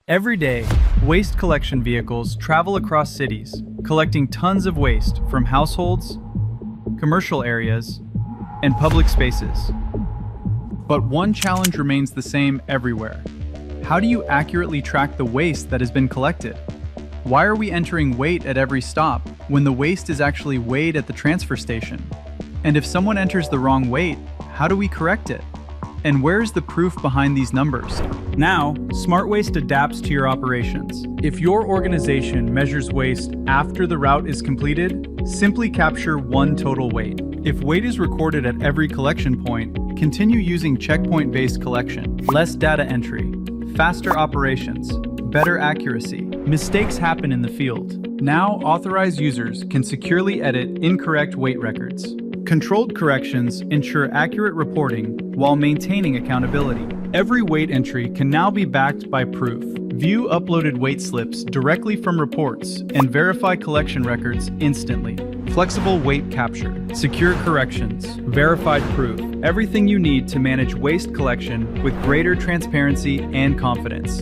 Every day, waste collection vehicles travel across cities, collecting tons of waste from households, commercial areas, and public spaces. But one challenge remains the same everywhere. How do you accurately track the waste that has been collected? Why are we entering weight at every stop when the waste is actually weighed at the transfer station? And if someone enters the wrong weight, how do we correct it? And where's the proof behind these numbers? Now, SmartWaste adapts to your operations. If your organization measures waste after the route is completed, simply capture one total weight. If weight is recorded at every collection point, continue using checkpoint-based collection. Less data entry, faster operations, better accuracy. Mistakes happen in the field. Now, authorized users can securely edit incorrect weight records. Controlled corrections ensure accurate reporting while maintaining accountability. Every weight entry can now be backed by proof. View uploaded weight slips directly from reports and verify collection records instantly. Flexible weight capture, secure corrections, verified proof. Everything you need to manage waste collection with greater transparency and confidence.